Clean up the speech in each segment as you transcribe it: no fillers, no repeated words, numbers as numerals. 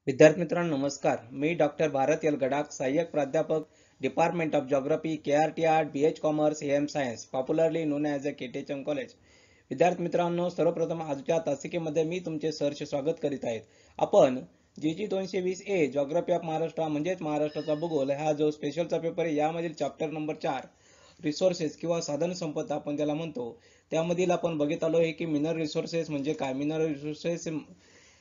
विद्यार्थी मित्रांनो नमस्कार. मी डॉक्टर भारत एल गडाख, सहाय्यक प्राध्यापक, department of geography, KRT art, BH commerce, AM science, popularly known as a KTHM college. विद्यार्थी मित्रांनो, सर्वप्रथम आजच्या तासिकेमध्ये मी तुमचे सहर्ष स्वागत करीत आहेत. आपण GG 220A geography of Maharashtra म्हणजेच महाराष्ट्राचा भूगोल हा जो स्पेशलचा पेपर आहे यामधील चॅप्टर नंबर 4 रिसोर्सेस किंवा साधन संपदा आपण त्याला म्हणतो, त्यामधील आपण बघत आलो आहे की मिनरल रिसोर्सेस म्हणजे काय.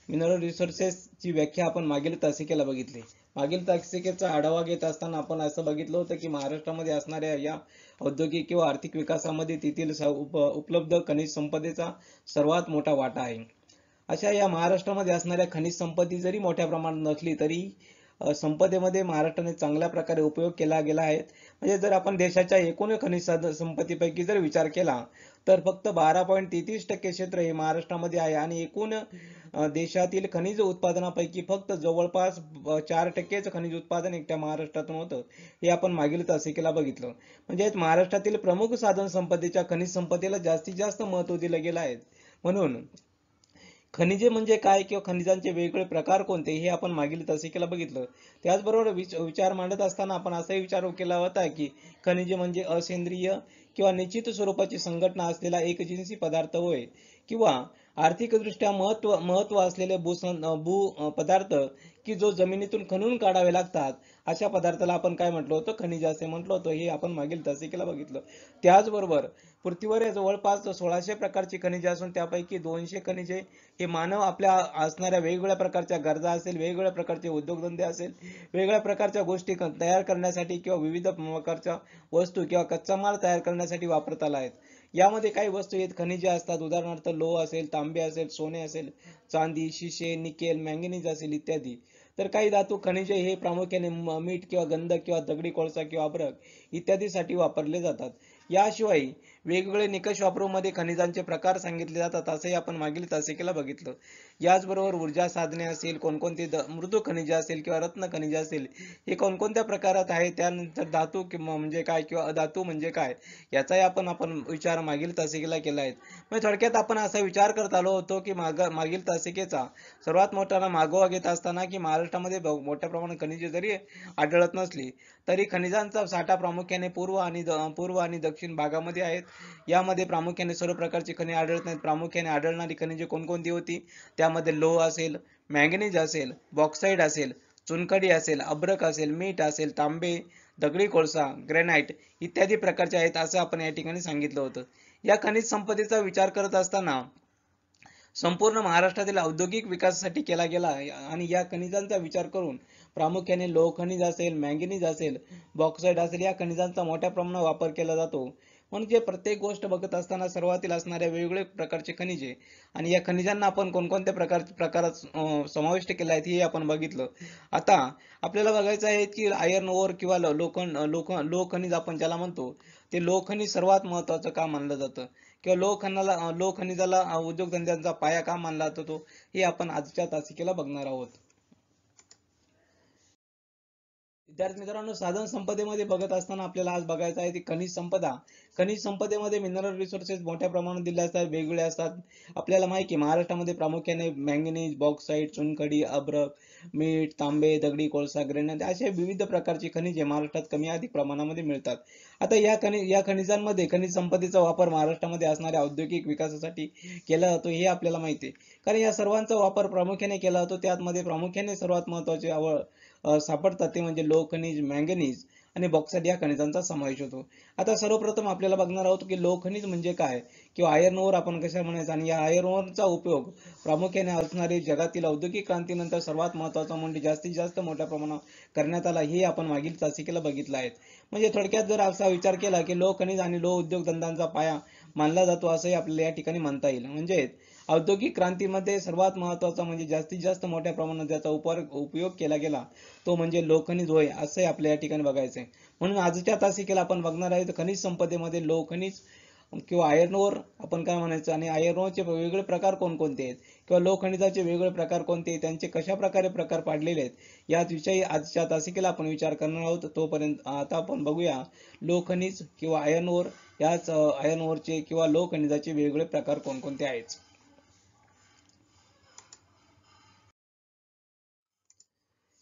मिनरल रिसोर्सेसची व्याख्या आपण मागील तासिकेला बघितली. मागील तासिकेचा आढावा घेत असताना आपण असं बघितलं होतं की महाराष्ट्रामध्ये असणाऱ्या या औद्योगिक किंवा आर्थिक विकासामध्ये तेथील उपलब्ध खनिज संपदेचा सर्वात मोठा वाटा आहे. अशा या महाराष्ट्रामध्ये असणाऱ्या खनिज संपत्ती जरी मोठ्या प्रमाणात नसली तरी संपदेमध्ये महाराष्ट्राने चांगल्या प्रकारे उपयोग केला गेला आहे. म्हणजे जर आपण देशाच्या एकूण खनिज संपत्तीपैकी जर विचार केला तर फक्त 12.33% क्षेत्र हे महाराष्ट्रामध्ये आहे आणि एकूण देशातील खनिज उत्पादनापैकी फक्त जवळपास 4%च खनिज उत्पादन एकट्या महाराष्ट्रातून होतं. हे आपण मागील तासिकेला बघितलं. म्हणजेच महाराष्ट्रातील प्रमुख साधन संपत्तीच्या खनिज संपत्तीला जास्तीत जास्त महत्त्व दिलं गेलं आहे. म्हणून खनिजे म्हणजे काय किंवा खनिजांचे वेगवेगळे प्रकार कोणते हे आपण मागील तासिकेला बघितलं. त्याचबरोबर विचार मांडत असताना आपण असाही विचार केला होता की खनिजे म्हणजे असेंद्रिय किंवा निश्चित स्वरूपाची संघटना असलेला एकजिन्सी पदार्थ होय, किंवा आर्थिकदृष्ट्या महत्व असलेले भू पदार्थ की जो जमिनीतून खणून काढावे लागतात अशा पदार्थाला आपण काय म्हटलं होतं, खनिज असे म्हटलं होतं. हे आपण मागील तासिकेला बघितलं. त्याचबरोबर पृथ्वीवर जवळपास 1600 प्रकारची खनिजे असून त्यापैकी 200 खनिजे हे मानव आपल्या असणाऱ्या वेगवेगळ्या प्रकारच्या गरजा असेल, वेगवेगळ्या प्रकारचे उद्योगधंदे असेल, वेगवेगळ्या प्रकारच्या गोष्टी तयार करण्यासाठी किंवा विविध प्रकारच्या वस्तू किंवा कच्चा माल तयार करण्यासाठी वापरता आला आहेत. यामध्ये काही वस्तू आहेत खनिजे असतात, उदाहरणार्थ लोह असेल, तांबे असेल, सोने असेल, चांदी, शिशे, निकेल, मॅंगनीज असेल इत्यादी. तर काही धातू खनिजे हे प्रामुख्याने मीठ किंवा गंधक किंवा दगडी कोळसा किंवा अभ्रक इत्यादीसाठी वापरले जातात. याशिवाय वेगवेगळे निकष वापरून मध्ये खनिजांचे प्रकार सांगितले जातात असंही आपण मागील तासिकेला बघितलं. याचबरोबर ऊर्जा साधने असेल, कोणकोणती मृदू खनिजे असेल किंवा रत्न खनिजे असेल हे कोणकोणत्या प्रकारात आहे, त्यानंतर धातू म्हणजे काय किंवा अधातू म्हणजे काय याचाही आपण विचार मागील तासिकेला केला आहे. म्हणजे थोडक्यात आपण असा विचार करत आलो होतो की मागील तासिकेचा सर्वात मोठा मागोवा घेत असताना की महाराष्ट्रामध्ये मोठ्या प्रमाणात खनिजे जरी आढळत नसली तरी खनिजांचा साठा प्रामुख्याने पूर्व आणि दक्षिण भागामध्ये आहेत. यामध्ये प्रामुख्याने सर्व प्रकारची खनिजे आढळत नाहीत. प्रामुख्याने आढळणारी खनिजे कोणकोणती होती, त्यामध्ये लोह असेल, मॅंगनीज असेल, बॉक्साईड असेल, चुनखडी असेल, अभ्रक असेल, मीठ असेल, तांबे, दगडी कोळसा, ग्रेनाइट इत्यादी प्रकारचे आहेत असं आपण या ठिकाणी सांगितलं होतं. या खनिज संपदेचा विचार करत असताना संपूर्ण महाराष्ट्रातील औद्योगिक विकासासाठी केला गेला आणि या खनिजांचा विचार करून प्रामुख्याने लोह खनिज असेल, मॅंगनीज असेल, बॉक्साईड असेल या खनिजांचा मोठ्या प्रमाणात वापर केला जातो. म्हणजे प्रत्येक गोष्ट बघत असताना सर्वातील असणाऱ्या वेगवेगळ्या प्रकारचे खनिजे आणि या खनिजांना आपण कोणकोणत्या प्रकारात समाविष्ट केले आहेत हे आपण बघितलं. आता आपल्याला बघायचं आहे की आयर्न ओर किंवा लोह खनिज आपण ज्याला म्हणतो ते लोह खनिज सर्वात महत्वाचं का मानलं जातं किंवा लोह खनिजाला उद्योगधंद्यांचा पाया का मानला जातो हे आपण आजच्या तासिकेला बघणार आहोत. विद्यार्थी मित्रांनो, साधन संपदेमध्ये बघत असताना आपल्याला आज बघायचं आहे ती खनिज संपदा. खनिज संपदेमध्ये मिनरल रिसोर्सेस मोठ्या प्रमाणात दिले असतात, वेगवेगळे असतात. आपल्याला माहिती आहे महाराष्ट्रामध्ये प्रामुख्याने मॅंगनीज, बॉक्साईट, चुनखडी, अभ्रक, मीठ, तांबे, दगडी कोळसा, ग्रेनाइट असे विविध प्रकारची खनिजे महाराष्ट्रात कमी अधिक प्रमाणामध्ये मिळतात. आता या खनिजांमध्ये खनिज संपदेचा वापर महाराष्ट्रामध्ये असणाऱ्या औद्योगिक विकासासाठी केला जातो हे आपल्याला माहिती आहे. कारण या सर्वांचा वापर प्रामुख्याने केला जातो. त्यामध्ये प्रामुख्याने सर्वात महत्त्वाचे सापडतात ते म्हणजे लोह खनिज, मॅंगनीज आणि बॉक्साईट या खनिजांचा समावेश होतो. आता सर्वप्रथम आपल्याला बघणार आहोत की लोह खनिज म्हणजे काय किंवा आयर्न ओर आपण कशा म्हणायचं आणि या आयर्न ओरचा उपयोग प्रामुख्याने असणारे जगातील औद्योगिक क्रांतीनंतर सर्वात महत्त्वाचा म्हणजे जास्तीत जास्त मोठ्या प्रमाणात करण्यात आला हे आपण मागील तासिकेला बघितलं आहे. म्हणजे थोडक्यात जर असा विचार केला की लोह खनिज आणि लोह उद्योगधंद्यांचा पाया मानला जातो असंही आपल्याला या ठिकाणी म्हणता येईल. म्हणजे औद्योगिक क्रांतीमध्ये सर्वात महत्त्वाचा म्हणजे जास्तीत जास्त मोठ्या प्रमाणात ज्याचा उपयोग केला गेला तो म्हणजे लोह खनिज होय असंही आपल्या या ठिकाणी बघायचं आहे. म्हणून आजच्या तासिकेला आपण बघणार आहे खनिज संपदेमध्ये लोह खनिज किंवा आयर्न ओर आपण काय म्हणायचं आणि आयर्न ओरचे वेगवेगळे प्रकार कोणकोणते आहेत किंवा लोह खनिजाचे वेगवेगळे प्रकार कोणते, त्यांचे कशा प्रकारे प्रकार पाडलेले आहेत याविषयी आजच्या तासिकेला आपण विचार करणार आहोत. तोपर्यंत आता आपण बघूया लोह खनिज किंवा आयर्न ओर याच आयर्न ओरचे किंवा लोह खनिजाचे वेगवेगळे प्रकार कोणकोणते आहेत.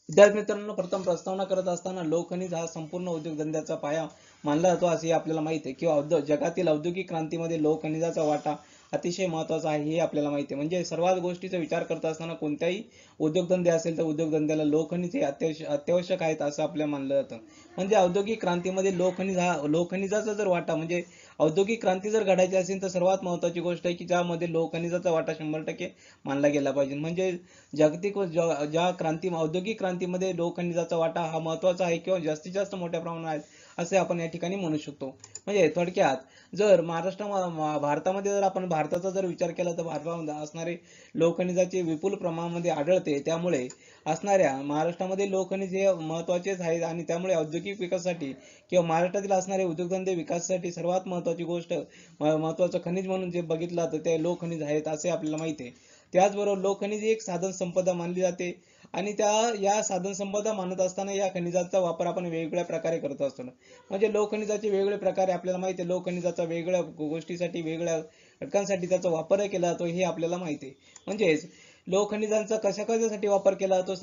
विद्यार्थी मित्रांनो, प्रथम प्रस्तावना करत असताना लोह खनिज हा संपूर्ण उद्योगधंद्याचा पाया मानला जातो असे आपल्याला माहिती आहे, किंवा जगातील औद्योगिक क्रांतीमध्ये लोह खनिजाचा वाटा अतिशय महत्त्वाचा आहे हे आपल्याला माहिती आहे. म्हणजे सर्वात गोष्टीचा विचार करत असताना कोणत्याही उद्योगधंदे असेल तर उद्योगधंद्याला लोह खनिज हे अत्यावश्यक आहेत असं आपल्याला मानलं जातं. म्हणजे औद्योगिक क्रांतीमध्ये लोह खनिजाचा जर वाटा, म्हणजे औद्योगिक क्रांती जर घडायची असेल तर सर्वात महत्त्वाची गोष्ट आहे की ज्यामध्ये लोह खनिजाचा वाटा 100% मानला गेला पाहिजे. म्हणजे जागतिक व ज्या औद्योगिक क्रांतीमध्ये लोह खनिजाचा वाटा हा महत्त्वाचा आहे किंवा जास्तीत जास्त मोठ्या प्रमाणात आहे असे आपण या ठिकाणी म्हणू शकतो. म्हणजे थोडक्यात जर भारतामध्ये जर आपण भारताचा जर विचार केला तर भारतामध्ये असणारे लोह खनिजाचे विपुल प्रमाणामध्ये आढळते. त्यामुळे असणाऱ्या महाराष्ट्रामध्ये लोह खनिज हे महत्त्वाचेच आहेत आणि त्यामुळे औद्योगिक विकासासाठी किंवा महाराष्ट्रातील असणारे उद्योगधंदे विकासासाठी सर्वात महत्त्वाची गोष्ट, महत्त्वाचं खनिज म्हणून जे बघितलं जातं ते लोह खनिज आहेत असे आपल्याला माहिती आहे. त्याचबरोबर लोह खनिज ही एक साधन संपदा मानली जाते आणि या साधन संपदा मानत असताना या खनिजाचा वापर आपण वेगवेगळ्या प्रकारे करत असतो. म्हणजे लोह खनिजाचे वेगवेगळे प्रकार आपल्याला माहिती आहे. लोह खनिजाचा वेगवेगळ्या गोष्टीसाठी, वेगवेगळ्या घटकांसाठी त्याचा वापर केला जातो हे आपल्याला माहिती आहे. म्हणजेच लोह खनिजांचा कशासाठी वापर केला जातो?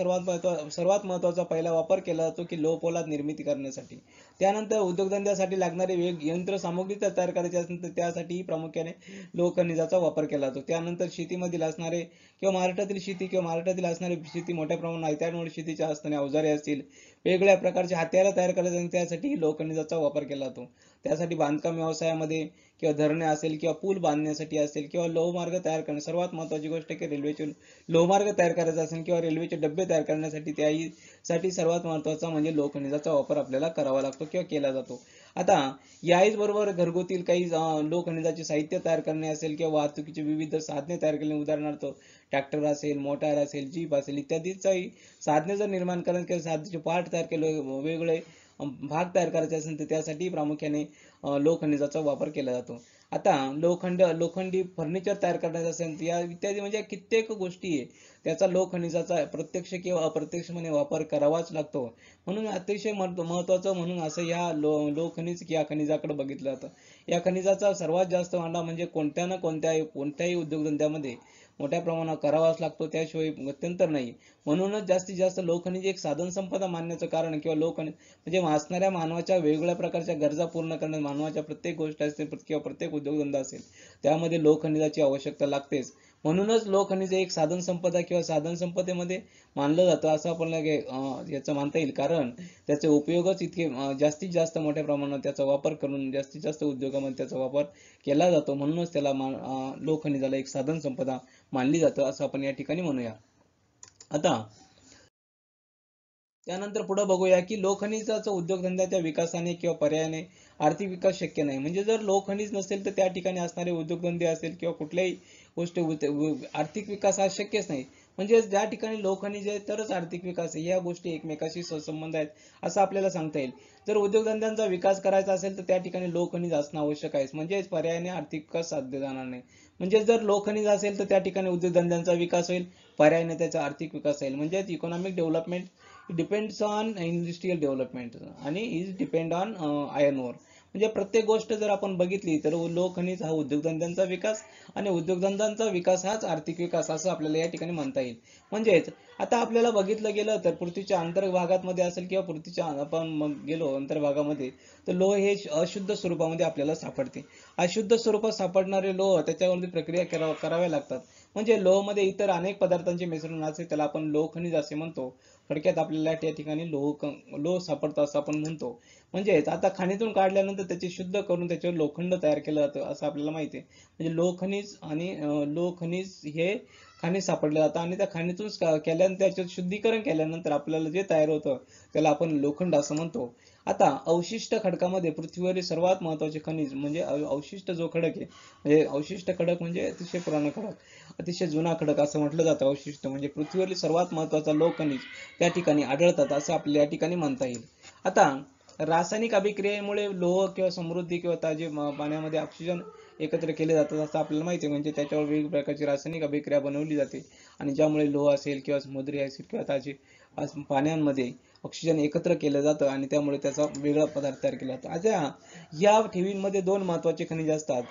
सर्वात महत्त्वाचा पहिला वापर केला जातो की लोह पोलाद निर्मिती करण्यासाठी. त्यानंतर उद्योगधंद्यासाठी लागणारे यंत्रसामुग्री तयार करायची असेल तर त्यासाठी प्रामुख्याने लोह खनिजाचा वापर केला जातो. त्यानंतर शेतीमधील असणारे किंवा महाराष्ट्रातील असणारी शेती मोठ्या प्रमाणात आहे, त्यामुळे शेतीच्या असणारे अवजारे असतील, वेगवेगळ्या प्रकारचे हत्यारं तयार करायचे आणि त्यासाठी लोह खनिजाचा वापर केला जातो. त्यासाठी बांधकाम व्यवसायामध्ये किंवा धरणे असेल किंवा पूल बांधण्यासाठी असेल किंवा लोहमार्ग तयार करणे, सर्वात महत्त्वाची गोष्ट की रेल्वेचे लोहमार्ग तयार करायचा असेल किंवा रेल्वेचे डबे तयार करण्यासाठी त्यासाठी सर्वात महत्त्वाचा म्हणजे लोह खनिजाचा वापर आपल्याला करावा लागतो किंवा केला जातो. आता याच बरोबर घरगुती काही लोह खनिजाचे साहित्य तयार करणे असेल किंवा वाहतुकीचे विविध साधने तयार केले, उदाहरणार्थ ट्रॅक्टर असेल, मोटार असेल, जीप असेल इत्यादीची साधने जर निर्माण करणे किंवा साधनाचे पार्ट तयार केले, वेगवेगळे भाग तयार करायचे असेल तर त्यासाठी प्रामुख्याने लोह खनिजाचा वापर केला जातो. आता लोखंडी फर्निचर तयार करण्याचा असेल या इत्यादी म्हणजे कित्येक गोष्टी आहे त्याचा लोह खनिजाचा प्रत्यक्ष किंवा अप्रत्यक्षपणे वापर करावाच लागतो. म्हणून अतिशय महत्त्वाचं म्हणून असं लोह खनिज या खनिजाकडे बघितलं जातं. या खनिजाचा सर्वात जास्त वाटा म्हणजे कोणत्याही उद्योगधंद्यामध्ये मोठ्या प्रमाणात करावाच लागतो, त्याशिवाय गत्यंतर नाही. म्हणूनच जास्तीत जास्त लोह खनिज एक साधन संपदा मानण्याचं कारण किंवा लोह खनिज म्हणजे असणाऱ्या मानवाच्या वेगवेगळ्या प्रकारच्या गरजा पूर्ण करण्यात मानवाच्या प्रत्येक गोष्ट असेल किंवा प्रत्येक उद्योगधंदा असेल त्यामध्ये लोह खनिजाची आवश्यकता लागतेच. म्हणूनच लोह खनिज एक साधन संपदा किंवा साधन संपदेमध्ये मानलं जातं असं आपल्याला याचं मानता येईल, कारण त्याचे उपयोगच इतके जास्तीत जास्त मोठ्या प्रमाणात त्याचा वापर करून जास्तीत जास्त उद्योगामध्ये त्याचा वापर केला जातो. म्हणूनच त्याला लोह खनिजाला एक साधन संपदा मानली जातं असं आपण या ठिकाणी म्हणूया. आता त्यानंतर पुढे बघूया की लोह खनिजाचा उद्योगधंद्याच्या विकासाने किंवा पर्यायाने आर्थिक विकास शक्य नाही. म्हणजे जर लोह खनिज नसेल तर त्या ठिकाणी असणारे उद्योगधंदे असेल किंवा कुठल्याही गोष्टी आर्थिक विकास हा शक्यच नाही. म्हणजे ज्या ठिकाणी लोह खनिज आहे तरच आर्थिक विकास आहे, या गोष्टी एकमेकाशी सहसंबंध आहेत असं आपल्याला सांगता येईल. जर उद्योगधंद्यांचा विकास करायचा असेल तर त्या ठिकाणी लोह खनिज असणं आवश्यक आहे, म्हणजे पर्यायाने आर्थिक विकास साध्य जाणार नाही. म्हणजे जर लोह खनिज असेल तर त्या ठिकाणी उद्योगधंद्यांचा विकास होईल, पर्यायाने त्याचा आर्थिक विकास होईल. म्हणजे economic development depends on industrial development आणि is depend on iron ore. म्हणजे प्रत्येक गोष्ट जर आपण बघितली तर लोह खनिज हा उद्योगधंद्यांचा विकास आणि उद्योगधंद्यांचा विकास हाच आर्थिक विकास असं आपल्याला या ठिकाणी म्हणता येईल. म्हणजेच आता आपल्याला बघितलं गेलं तर पृथ्वीच्या अंतर्भागामध्ये असेल किंवा पृथ्वीच्या आपण मग गेलो अंतर्भागामध्ये तर लोह हे अशुद्ध स्वरूपामध्ये आपल्याला सापडते. अशुद्ध स्वरूपात सापडणारे लोह त्याच्यावरती प्रक्रिया कराव्या लागतात. म्हणजे लोहमध्ये इतर अनेक पदार्थांचे मिश्रण असते, त्याला आपण लोह खनिज असे म्हणतो. थोडक्यात आपल्याला त्या ठिकाणी लोह सापडतं असं आपण म्हणतो. म्हणजेच आता खाणीतून काढल्यानंतर त्याचे शुद्ध करून त्याच्यावर लोखंड तयार केलं जातं असं आपल्याला माहिती आहे. म्हणजे लोह खनिज हे खाणीत सापडलं जातं आणि त्या खाणीतून केल्यानंतर त्याचं शुद्धीकरण केल्यानंतर आपल्याला जे तयार होतं त्याला आपण लोखंड असं म्हणतो. आता अवशिष्ट खडकामध्ये पृथ्वीवरील सर्वात महत्त्वाचे खनिज म्हणजे अवशिष्ट जो खडक आहे, म्हणजे अवशिष्ट खडक म्हणजे अतिशय पुराणा खडक, अतिशय जुना खडक असं म्हटलं जातं. अवशिष्ट म्हणजे पृथ्वीवरील सर्वात महत्त्वाचा लोह खनिज त्या ठिकाणी आढळतात असं आपल्याला या ठिकाणी म्हणता येईल. आता रासायनिक अभिक्रियेमुळे लोह किंवा समृद्धी किंवा ताजे पाण्यामध्ये ऑक्सिजन एकत्र केले जातात असं आपल्याला माहिती आहे. म्हणजे त्याच्यावर वेगवेगळ्या प्रकारची रासायनिक अभिक्रिया बनवली जाते आणि ज्यामुळे लोह असेल किंवा समुद्री असेल किंवा ताजे पाण्यामध्ये ऑक्सिजन एकत्र केलं जातं आणि त्यामुळे त्याचा वेगळा पदार्थ तयार केला जातो. आता या ठेवींमध्ये दोन महत्त्वाचे खनिज असतात,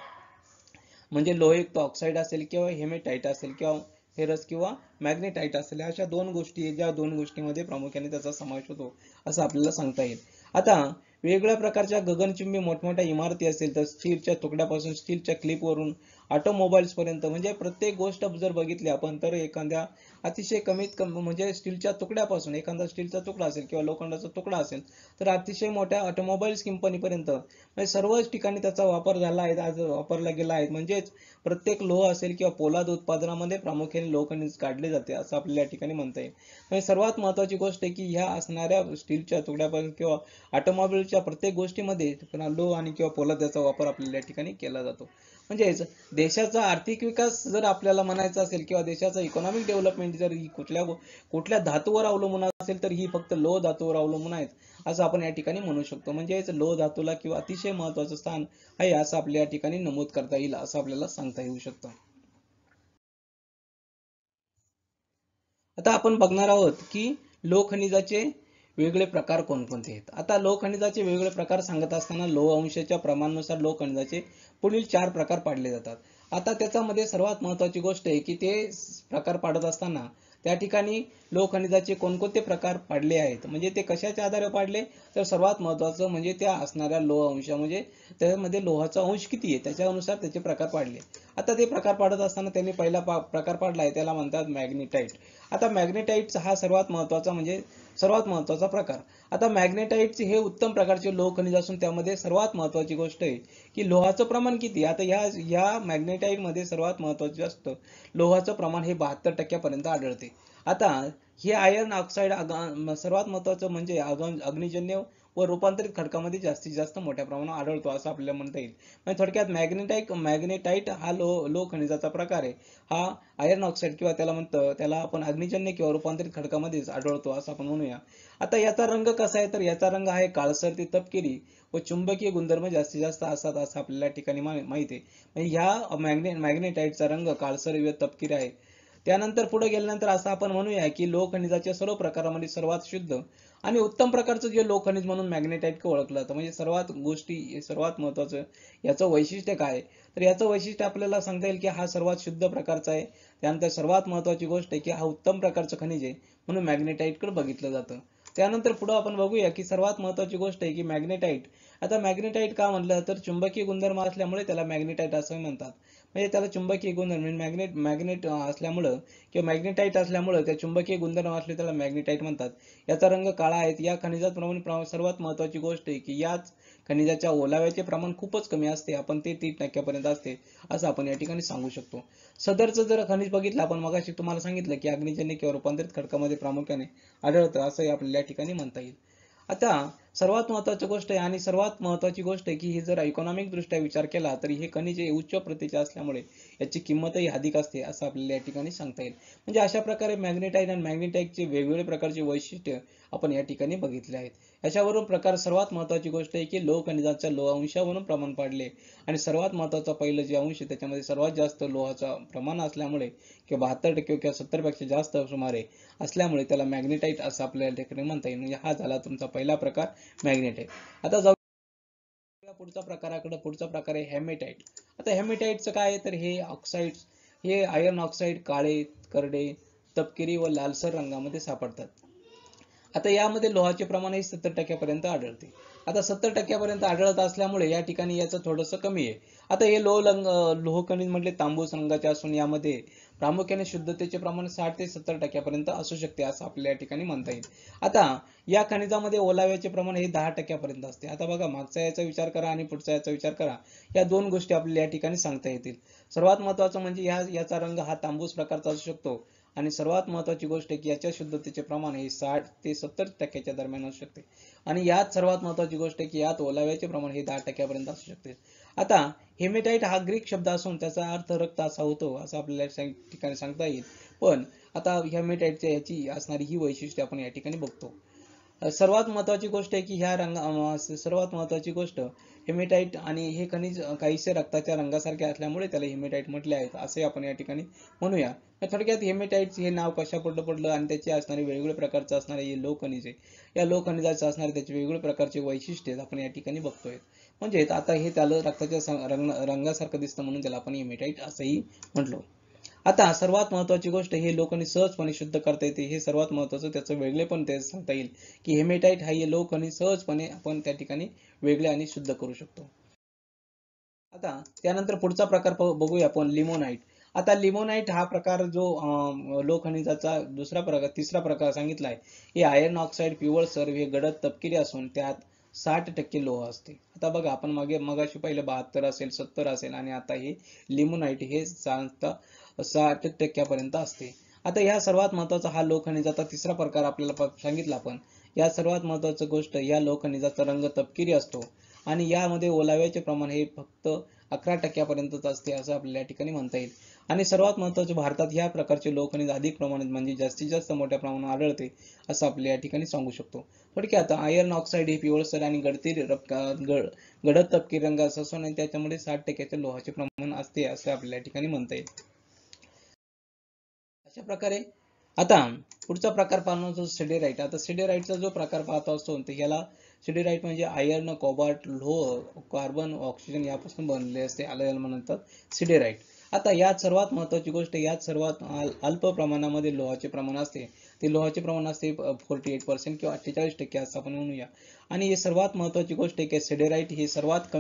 म्हणजे लोहयुक्त ऑक्साईड असेल किंवा हेमेटाइट असेल किंवा फेरस किंवा मॅग्नेटाइट असेल, अशा दोन गोष्टी आहेत ज्या दोन गोष्टींमध्ये प्रामुख्याने त्याचा समावेश होतो असं आपल्याला सांगता येईल. आता वेगवेगळ्या प्रकारच्या गगनचुंबी मोठमोठ्या इमारती असेल तर स्टीलच्या तुकड्यापासून स्टीलच्या क्लिपवरून ऑटोमोबाईल्स पर्यंत, म्हणजे प्रत्येक गोष्ट जर बघितली आपण तर एखाद्या अतिशय कमीत कमी म्हणजे स्टीलच्या तुकड्यापासून, एखादा स्टीलचा तुकडा असेल किंवा लोखंडाचा तुकडा असेल तर अतिशय मोठ्या ऑटोमोबाईल्स कंपनीपर्यंत म्हणजे सर्वच ठिकाणी त्याचा वापर झाला आहे, आज वापरला गेला आहे. म्हणजेच प्रत्येक लोह असेल किंवा पोलाद उत्पादनामध्ये प्रामुख्याने लोह खनिज काढले जाते असं आपल्याला या ठिकाणी म्हणता येईल. म्हणजे सर्वात महत्त्वाची गोष्ट आहे की ह्या असणाऱ्या स्टीलच्या तुकड्यापासून किंवा ऑटोमोबाईलच्या प्रत्येक गोष्टीमध्ये लोह आणि किंवा पोलाद याचा वापर आपल्याला या ठिकाणी केला जातो. म्हणजेच देशाचा आर्थिक विकास जर आपल्याला म्हणायचा असेल किंवा देशाचा इकॉनॉमिक डेव्हलपमेंट जर ही कुठल्या धातूवर अवलंबून असेल तर ही फक्त लोह धातूवर अवलंबून आहेत असं आपण या ठिकाणी म्हणू शकतो. म्हणजेच लोह धातूला किंवा अतिशय महत्त्वाचं स्थान आहे असं आपल्या या ठिकाणी नमूद करता येईल असं आपल्याला सांगता येऊ शकतं. आता आपण बघणार आहोत की लोह खनिजाचे वेगळे प्रकार कोणकोणते आहेत. आता लोह खनिजाचे वेगवेगळे प्रकार सांगत असताना लोह अंशाच्या प्रमाणानुसार लोह खनिजाचे पुढील 4 प्रकार पाडले जातात. आता त्याच्यामध्ये सर्वात महत्त्वाची गोष्ट आहे की ते प्रकार पाडत असताना त्या ठिकाणी लोह खनिजाचे कोणकोणते प्रकार पाडले आहेत, म्हणजे ते कशाच्या आधारे पाडले तर सर्वात महत्त्वाचं म्हणजे त्या असणाऱ्या लोह अंश म्हणजे त्यामध्ये लोहाचा अंश किती आहे त्याच्यानुसार त्याचे प्रकार पाडले. आता ते प्रकार पाडत असताना त्यांनी पहिला प्रकार पाडला आहे त्याला म्हणतात मॅग्नेटाइट. आता मॅग्नेटाइटचा हा सर्वात महत्त्वाचा प्रकार. आता मॅग्नेटाइटचे हे उत्तम प्रकारचे लोह खनिज असून त्यामध्ये सर्वात महत्त्वाची गोष्ट आहे की लोहाचं प्रमाण किती. आता ह्या मॅग्नेटाइट मध्ये सर्वात महत्त्वाचे असतं लोहाचं प्रमाण हे 72% पर्यंत आढळते. आता हे आयर्न ऑक्साईड सर्वात महत्त्वाचं म्हणजे अग्निजन्य व रूपांतरित खडकामध्ये जास्तीत जास्त मोठ्या प्रमाणात आढळतो असं आपल्याला म्हणता येईल. म्हणजे थोडक्यात मॅग्नेटाइट हा लोह खनिजाचा प्रकार आहे. हा आयर्न ऑक्साईड किंवा त्याला आपण अग्निजन्य किंवा रूपांतरित खडकामध्येच आढळतो असं आपण म्हणूया. आता याचा रंग कसा आहे तर याचा रंग आहे काळसर ते तपकिरी व चुंबकीय गुणधर्म जास्तीत जास्त असतात असं आपल्याला ठिकाणी माहिती आहे. म्हणजे ह्या मॅग्नेटाइटचा रंग काळसर व तपकिरी आहे. त्यानंतर पुढे गेल्यानंतर असं आपण म्हणूया की लोह खनिजाच्या सर्व प्रकारामध्ये सर्वात शुद्ध आणि उत्तम प्रकारचं जे लोह खनिज म्हणून मॅग्नेटाइट ओळखलं जातं. म्हणजे सर्वात महत्त्वाचं याचं वैशिष्ट्य काय तर याचं वैशिष्ट्य आपल्याला सांगता येईल की हा सर्वात शुद्ध प्रकारचा आहे. त्यानंतर सर्वात महत्त्वाची गोष्ट आहे की हा उत्तम प्रकारचं खनिज आहे म्हणून मॅग्नेटाइटकडे बघितलं जातं. त्यानंतर पुढे आपण बघूया की सर्वात महत्त्वाची गोष्ट आहे की मॅग्नेटाइट. आता मॅग्नेटाइट का म्हणलं तर चुंबकीय गुणधर्म असल्यामुळे त्याला मॅग्नेटाइट असं म्हणतात. म्हणजे त्याला चुंबकीय गुणधर्म मॅग्नेट असल्यामुळं किंवा मॅग्नेटाइट असल्यामुळं त्या चुंबकीय गुणधर्म असले त्याला मॅग्नेटाइट म्हणतात. याचा रंग काळा आहे. या खनिजाप्रमाणे सर्वात महत्त्वाची गोष्ट आहे की याच खनिजाच्या ओलाव्याचे प्रमाण खूपच कमी असते. आपण ते 30% असते असं आपण या ठिकाणी सांगू शकतो. सदरचं जर खनिज बघितलं आपण मगाशी तुम्हाला सांगितलं की अग्निजन्य किंवा रूपांतरित खडकामध्ये प्रामुख्याने आढळतं असं आपल्याला या ठिकाणी म्हणता येईल. आता सर्वात महत्त्वाची गोष्ट आहे आणि सर्वात महत्त्वाची गोष्ट आहे की हे जर इकॉनॉमिक दृष्ट्या विचार केला तर हे खनिज उच्च प्रतीचे असल्यामुळे याची किंमतही अधिक असते असं आपल्याला या ठिकाणी सांगता येईल. म्हणजे अशा प्रकारे मॅग्नेटाइट आणि मॅग्नेटाइटचे वेगवेगळे प्रकारचे वैशिष्ट्य आपण या ठिकाणी बघितले आहेत. याच्यावरून प्रकार सर्वात महत्त्वाची गोष्ट आहे की लोह खनिजाच्या लोह अंशावरून प्रमाण पाडले आणि सर्वात महत्त्वाचा पहिलं जे अंश आहे त्याच्यामध्ये सर्वात जास्त लोहाचा प्रमाण असल्यामुळे किंवा 72% किंवा 70% जास्त सुमारे असल्यामुळे त्याला मॅग्नेटाइट असं आपल्याला ठिकाणी म्हणता येईल. म्हणजे हा झाला तुमचा पहिला प्रकार मॅग्नेटाइट. आता जाऊया पुढचा प्रकाराकडे. पुढचा प्रकार आहे हेमेटाइट. आता हेमेटाइटचं काय आहे तर हे आयर्न ऑक्साईड काळे, करडे, तपकिरी व लालसर रंगामध्ये सापडतात. आता यामध्ये लोहाचे प्रमाण हे 70% पर्यंत आढळते. आता 70% पर्यंत आढळत असल्यामुळे या ठिकाणी याचं थोडंसं कमी आहे. आता हे लोह खनिज म्हटले तांबूस रंगाचे असून यामध्ये प्रामुख्याने शुद्धतेचे प्रमाण 60 ते 70% पर्यंत असू शकते असं आपल्या या ठिकाणी म्हणता येईल. आता या खनिजामध्ये ओलाव्याचे प्रमाण हे 10% पर्यंत असते. आता बघा मागचा याचा विचार करा आणि पुढचा याचा विचार करा. या दोन गोष्टी आपल्याला या ठिकाणी सांगता येतील. सर्वात महत्त्वाचं म्हणजे याचा रंग हा तांबूस प्रकारचा असू शकतो आणि सर्वात महत्त्वाची गोष्ट आहे की याच्या शुद्धतेचे प्रमाण हे 60 ते 70% दरम्यान असू शकते आणि यात सर्वात महत्त्वाची गोष्ट आहे की यात ओलाव्याचे प्रमाण हे 10% पर्यंत असू शकते. आता हेमेटाइट हा ग्रीक शब्द असून त्याचा अर्थ रक्त असा होतो असं आपल्याला ठिकाणी सांगता येईल. पण आता हेमेटाइटच्या याची असणारी ही वैशिष्ट्ये आपण या ठिकाणी बघतो. सर्वात महत्त्वाची गोष्ट आहे की सर्वात महत्त्वाची गोष्ट हेमेटाइट आणि हे खनिज काहीसे रक्ताच्या रंगासारखे असल्यामुळे त्याला हेमेटाइट म्हटले आहेत असे आपण या ठिकाणी म्हणूया. थोडक्यात हेमेटाइट हे नाव कशाकडून पडलं आणि त्याचे असणारे वेगवेगळ्या प्रकारचे असणारे हे लोह खनिज आहे. या लोह खनिजाचे असणारे त्याचे वेगवेगळ्या प्रकारचे वैशिष्ट्ये आपण या ठिकाणी बघतोय. म्हणजे आता हे त्याला रक्ताच्या रंगासारखं दिसतं म्हणून त्याला आपण हेमेटाइट असंही म्हटलो. आता सर्वात महत्त्वाची गोष्ट हे लोखंड सहजपणे शुद्ध करता येते. हे सर्वात महत्त्वाचं त्याचं वेगळेपण ते सांगता येईल, की हेमेटाइट हा हे लोखंड सहजपणे आपण त्या ठिकाणी वेगळे आणि शुद्ध करू शकतो. आता त्यानंतर पुढचा प्रकार बघूया आपण लिमोनाइट. आता लिमोनाइट हा प्रकार जो लोहखनिजाचा तिसरा प्रकार सांगितला आहे. हे आयर्न ऑक्साईड पिवळसर हे गडद तपकिरी असून त्यात 60% लोह असते. आता बघा आपण मगाशी पाहिलं 72 असेल 70 असेल आणि आता हे लिमोनाइट हे 60% असते. आता या सर्वात महत्वाचा हा लोहखनिजाचा तिसरा प्रकार आपल्याला सांगितला आपण. या सर्वात महत्वाची गोष्ट या लोहखनिजाचा रंग तपकिरी असतो आणि यामध्ये ओलाव्याचे प्रमाण हे फक्त 11% असते असं आपल्याला या ठिकाणी म्हणता येईल. आणि सर्वात महत्त्वाचे भारतात या प्रकारचे लोहखनिज अधिक प्रमाणात म्हणजे जास्तीत जास्त मोठ्या प्रमाणात आढळते असं आपल्या या ठिकाणी सांगू शकतो. थोडक्यात आयर्न ऑक्साईड हे पिवळसर आणि गडद तपकिरी रंगाचं असून त्याच्यामध्ये 60% लोहाचे प्रमाण असते असं आपल्या या ठिकाणी म्हणता येईल. अशा प्रकारे आता पुढचा प्रकार पाहतो सिडेराइट. आता सिडेराइटचा जो प्रकार पाहतो असतो तर याला सिडेराइट म्हणजे आयर्न, कोबाल्ट, लोह, कार्बन, ऑक्सिजन यापासून बनलेले असते. याला म्हणतात सिडेराइट. आता यात सर्वात महत्त्वाची गोष्ट यात सर्वात अल्प प्रमाणामध्ये लोहाचे प्रमाण असते. ते लोहाचे प्रमाण असते 48% किंवा 48% असं आपण म्हणूया. आणि हे सर्वात महत्त्वाची गोष्ट आहे की सिडेराइट हे सर्वात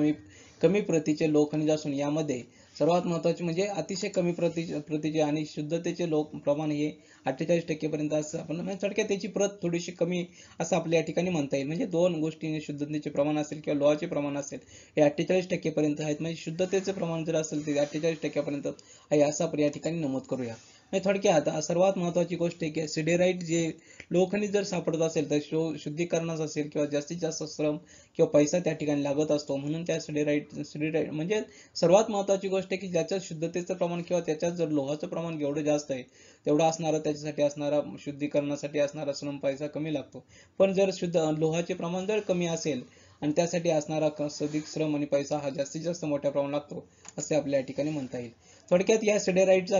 कमी प्रतीचे लोहखनिज असून यामध्ये सर्वात महत्त्वाचे म्हणजे अतिशय कमी प्रतीचे आणि शुद्धतेचे प्रमाण हे 48% पर्यंत असं आपण म्हणजे थोडक्यात त्याची प्रत थोडीशी कमी असं आपल्या या ठिकाणी म्हणता येईल. म्हणजे दोन गोष्टी शुद्धतेचे प्रमाण असेल किंवा लोहाचे प्रमाण असेल हे 48% पर्यंत आहेत. म्हणजे शुद्धतेचे प्रमाण जर असेल ते 48% पर्यंत आहे असं आपण या ठिकाणी नमूद करूया. म्हणजे थोडक्यात सर्वात महत्त्वाची गोष्ट आहे की सिडेराइट जे लोहखनिज जर सापडत असेल तर शुद्धीकरणास असेल किंवा जास्तीत जास्त श्रम किंवा पैसा त्या ठिकाणी लागत असतो. म्हणून त्या सिडेराइट म्हणजे सर्वात महत्त्वाची गोष्ट आहे की ज्याच्या शुद्धतेचं प्रमाण किंवा त्याच्यात जर लोहाचं प्रमाण जेवढं जास्त आहे तेवढं असणारा त्याच्यासाठी असणारा शुद्धीकरणासाठी असणारा श्रम पैसा कमी लागतो. पण जर लोहाचे प्रमाण जर कमी असेल आणि त्यासाठी असणारा अधिक श्रम आणि पैसा हा जास्तीत जास्त मोठ्या प्रमाणात लागतो असे आपल्या या ठिकाणी म्हणता येईल. थोडक्यात या सिडेराइट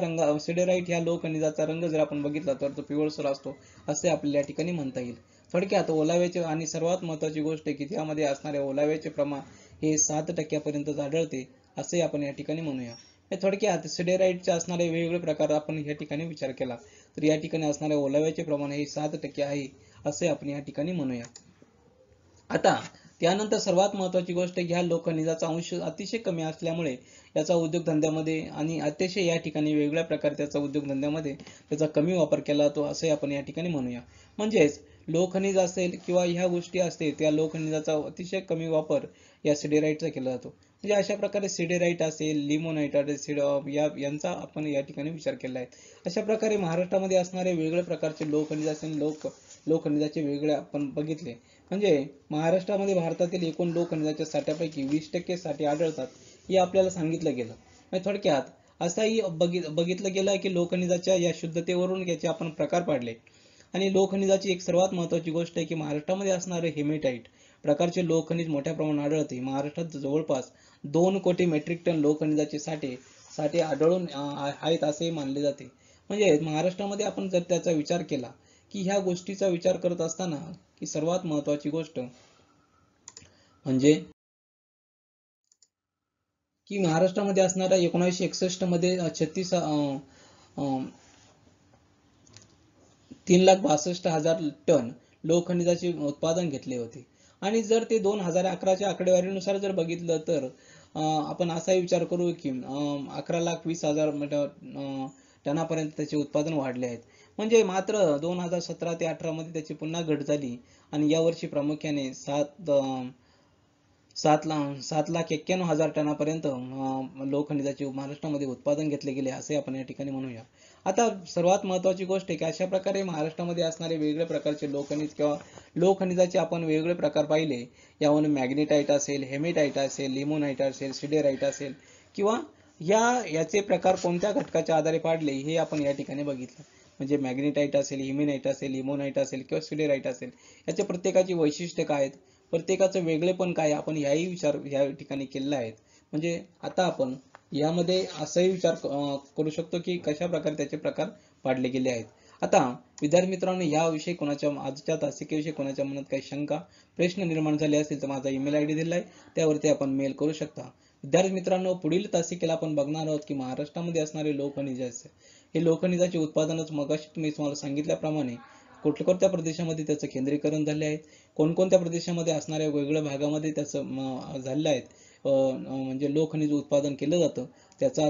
ह्या लोहखनिजाचा रंग जर आपण बघितला तर तो पिवळसर असतो असे आपल्या या ठिकाणी म्हणता येईल. थोडक्यात ओलाव्याचे आणि सर्वात महत्त्वाची गोष्ट आहे की त्यामध्ये असणारे ओलाव्याचे प्रमाण हे 7% पर्यंत आढळते असे आपण या ठिकाणी म्हणूया. थोडक्यात सिडेराइटचे असणारे वेगवेगळे प्रकार आपण या ठिकाणी विचार केला तर या ठिकाणी असणारे ओलाव्याचे प्रमाण हे 7% आहे असे आपण या ठिकाणी म्हणूया. आता त्यानंतर सर्वात महत्त्वाची गोष्ट ह्या लोहखनिजाचा अंश अतिशय कमी असल्यामुळे याचा उद्योगधंद्यामध्ये आणि अतिशय या ठिकाणी वेगळ्या प्रकारे त्याचा उद्योगधंद्यामध्ये त्याचा कमी वापर केला जातो असे आपण या ठिकाणी म्हणूया. म्हणजेच लोहखनिज असेल किंवा ह्या गोष्टी असतील त्या लोहखनिजाचा अतिशय कमी वापर या सिडेराइटचा केला जातो. म्हणजे अशा प्रकारे सिडेराइट असेल, लिमोनाइट असेल यांचा आपण या ठिकाणी विचार केला आहे. अशा प्रकारे महाराष्ट्रामध्ये असणारे वेगवेगळ्या प्रकारचे लोहखनिज असेल लोहखनिजाचे वेगळे आपण बघितले. म्हणजे महाराष्ट्रामध्ये भारतातील एकूण लोहखनिजाच्या साठ्यापैकी 20% साठे आढळतात हे आपल्याला सांगितलं गेलं. म्हणजे थोडक्यात असंही बघितलं गेलं की लोहखनिजाच्या या शुद्धतेवरून याचे आपण प्रकार पाडले. आणि लोहखनिजाची एक सर्वात महत्त्वाची गोष्ट आहे की महाराष्ट्रामध्ये असणारे हेमेटाइट प्रकारचे लोहखनिज मोठ्या प्रमाणात आढळते. महाराष्ट्रात जवळपास 2 कोटी मेट्रिक टन लोहखनिजाचे साठे आढळून आहेत असे मानले जाते. म्हणजे महाराष्ट्रामध्ये आपण जर त्याचा विचार केला की ह्या गोष्टीचा विचार करत असताना की सर्वात महत्त्वाची गोष्ट म्हणजे की महाराष्ट्रामध्ये असणारा 1961 मध्ये 3,62,000 टन लोहखनिजाचे उत्पादन घेतले होते. आणि जर ते 2011च्या आकडेवारीनुसार जर बघितलं तर आपण असाही विचार करू की 11,20,000 टनापर्यंत त्याचे उत्पादन वाढले आहेत. म्हणजे मात्र 2017 ते 18 मध्ये त्याची पुन्हा घट झाली आणि यावर्षी प्रामुख्याने 7,91,000 टनापर्यंत लोहखनिजाचे महाराष्ट्रामध्ये उत्पादन घेतले गेले असे आपण या ठिकाणी म्हणूया. आता सर्वात महत्त्वाची गोष्ट आहे की अशा प्रकारे महाराष्ट्रामध्ये असणारे वेगवेगळ्या प्रकारचे लोहखनिज किंवा लोहखनिजाचे आपण वेगवेगळे प्रकार पाहिले. यामध्ये मॅग्नेटाइट असेल, हेमेटाइट असेल, लिमोनाइट असेल, सिडेराइट असेल किंवा याचे प्रकार कोणत्या घटकाच्या आधारे पाडले हे आपण या ठिकाणी बघितलं. म्हणजे मॅग्नेटाइट असेल, हिमेनाइट असेल, लिमोनाइट असेल किंवा सिडेराइट असेल याचे प्रत्येकाची वैशिष्ट्ये काय आहेत, प्रत्येकाचं वेगळेपण काय आपण याही विचार या ठिकाणी केलेला आहे. म्हणजे आता आपण यामध्ये असाही विचार करू शकतो की कशा प्रकारे त्याचे प्रकार पाडले गेले आहेत. आता विद्यार्थी मित्रांनो याविषयी कोणाच्या आजच्या तासिकेविषयी कोणाच्या मनात काही शंका प्रश्न निर्माण झाले असतील तर माझा ईमेल आयडी दिला आहे त्यावरती आपण मेल करू शकता. विद्यार्थी मित्रांनो, पुढील तासिकेला आपण बघणार आहोत की महाराष्ट्रामध्ये असणारे लोहखनिज आहेत. हे लोहखनिजाचे उत्पादनच मगाशी तुम्हाला सांगितल्याप्रमाणे कोणत्या प्रदेशामध्ये त्याचं केंद्रीकरण झाले आहे, कोणकोणत्या प्रदेशामध्ये असणाऱ्या वेगवेगळ्या भागामध्ये त्याचं झालेलं आहे, म्हणजे लोहखनिज उत्पादन केलं जातं. त्याचा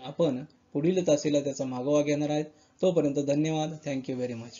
आपण पुढील तासिला त्याचा मागोवा घेणार आहेत. तोपर्यंत धन्यवाद. Thank you very much.